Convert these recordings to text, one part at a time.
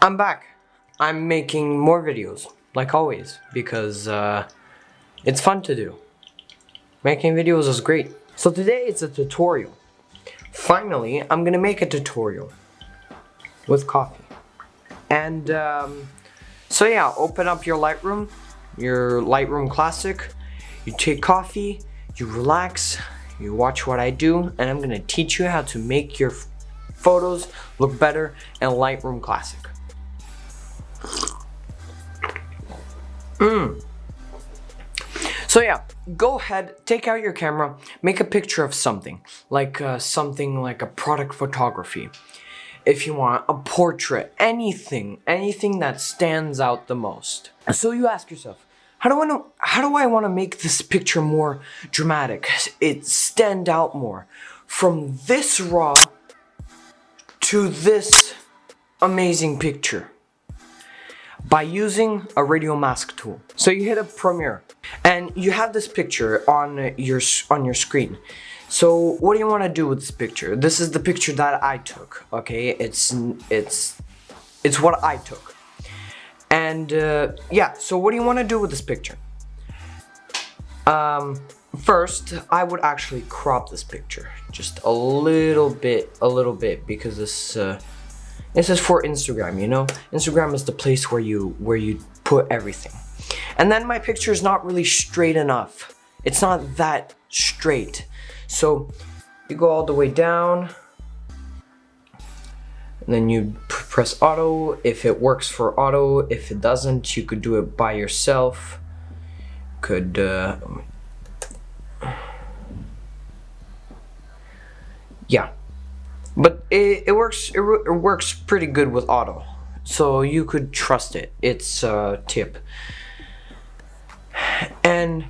I'm back. I'm making more videos, like always, because it's fun to do. Making videos is great. So today it's a tutorial. Finally, I'm gonna make a tutorial with coffee. And so yeah, open up your Lightroom Classic. You take coffee, you relax, you watch what I do, and I'm gonna teach you how to make your photos look better in Lightroom Classic. So yeah, go ahead, take out your camera, make a picture of something like a product photography. If you want a portrait, anything that stands out the most. So you ask yourself, how do I want to make this picture more dramatic? It stand out more from this raw to this amazing picture. By using a radial mask tool. So you hit a Premiere and you have this picture on your screen. So what do you want to do with this picture? This is the picture that I took, okay? It's what I took. And yeah, so what do you want to do with this picture? First, I would actually crop this picture just a little bit because this is for Instagram, you know? Instagram is the place where you put everything. And then my picture is not really straight enough. It's not that straight. So you go all the way down, and then you press auto if it works for auto. If it doesn't, you could do it by yourself. Yeah. But it works pretty good with auto, so you could trust it. It's a tip. And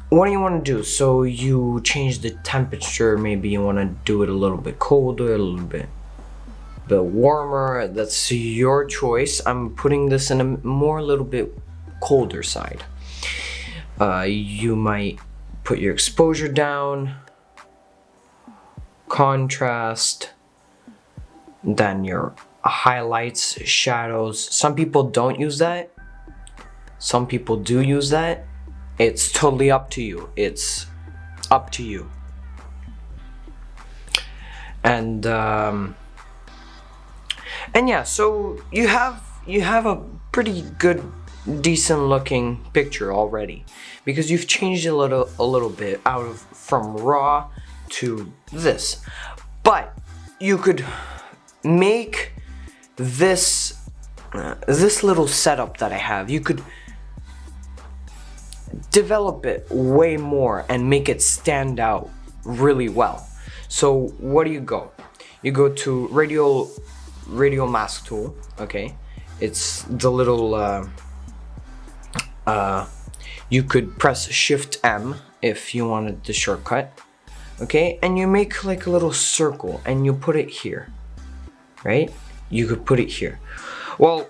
what do you want to do? So you change the temperature. Maybe you want to do it a little bit colder, a little bit warmer. That's your choice. I'm putting this in a little bit colder side. You might put your exposure down, contrast. Then your highlights, shadows. Some people don't use that. Some people do use that. It's totally up to you. It's up to you. And yeah, so you have a pretty good, decent looking picture already, because you've changed a little bit from raw to this. But you could make this little setup that I have, you could develop it way more and make it stand out really well. So what do you go? You go to radial mask tool, okay? It's the little you could press Shift M if you wanted the shortcut, okay? And you make like a little circle and you put it here. Right? You could put it here. Well,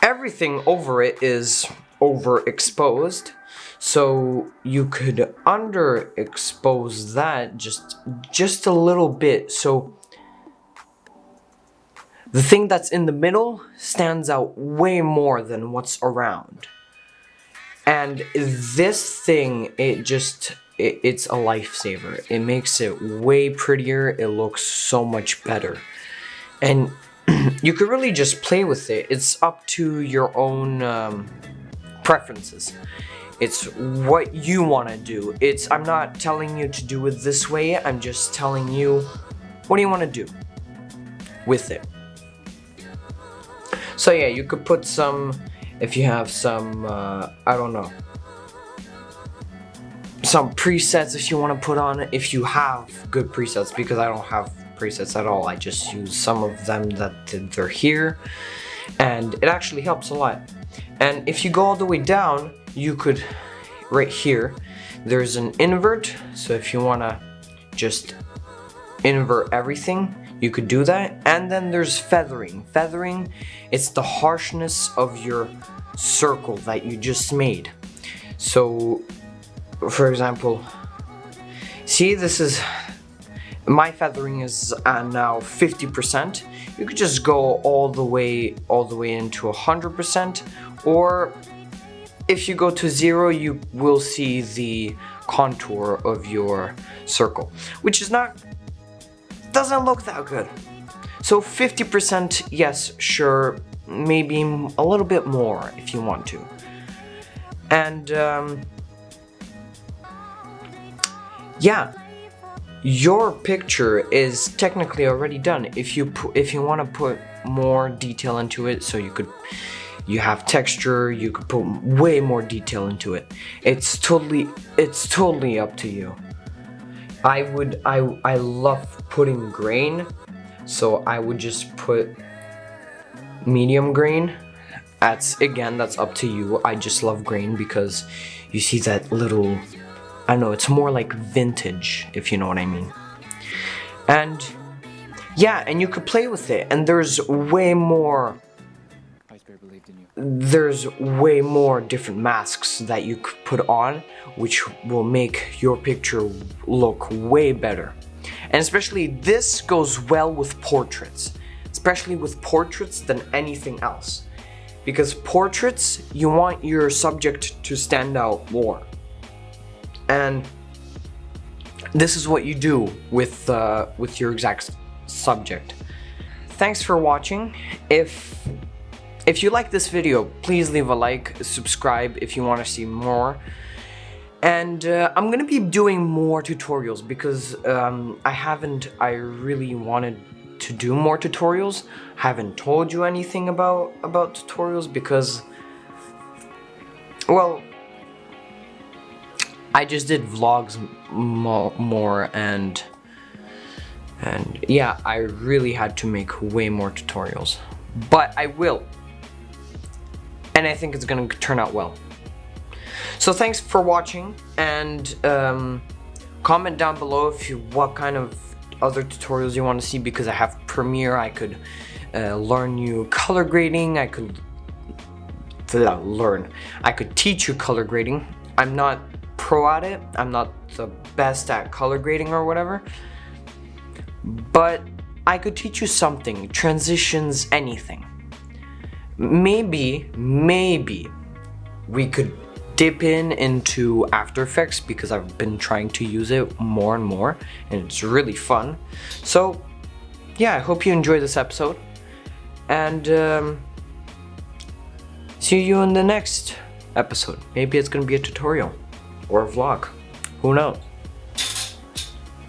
everything over it is overexposed, so you could underexpose that just a little bit, so the thing that's in the middle stands out way more than what's around. And this thing, it's a lifesaver. It makes it way prettier. It looks so much better. And you could really just play with it. It's up to your own preferences. It's what you want to do. I'm not telling you to do it this way. I'm just telling you what do you want to do with it. So yeah, you could put some, if you have some, I don't know, some presets if you want to put on it, if you have good presets, because I don't have presets at all. I just use some of them that they're here, and it actually helps a lot. And if you go all the way down, you could, right here, there's an invert. So if you want to just invert everything, you could do that. And then there's feathering. Feathering, it's the harshness of your circle that you just made. So, for example, see, this is, my feathering is now 50%. You could just go all the way into 100%, or if you go to 0, you will see the contour of your circle, which doesn't look that good. So 50%, yes, sure, maybe a little bit more if you want to. And yeah, your picture is technically already done. If you want to put more detail into it, so you have texture, you could put way more detail into it. It's totally up to you. I love putting grain, so I would just put medium grain. That's up to you. I just love grain because you see that little, I don't know, it's more like vintage, if you know what I mean. And yeah, and you could play with it, and there's way more different masks that you could put on, which will make your picture look way better. And especially this goes well with portraits, than anything else. Because portraits, you want your subject to stand out more. And this is what you do with your exact subject. Thanks for watching. If you like this video, please leave a like, subscribe if you want to see more. And I'm gonna be doing more tutorials because I really wanted to do more tutorials. I haven't told you anything about tutorials because, well, I just did vlogs more and yeah, I really had to make way more tutorials. But I will. And I think it's gonna turn out well. So thanks for watching, and comment down below what kind of other tutorials you want to see, because I have Premiere. I could learn you color grading. I could teach you color grading. I'm not pro at it. I'm not the best at color grading or whatever, but I could teach you something, transitions, anything. Maybe we could dip into After Effects because I've been trying to use it more and more, and it's really fun. So yeah, I hope you enjoyed this episode, and see you in the next episode. Maybe it's gonna be a tutorial or a vlog, who knows.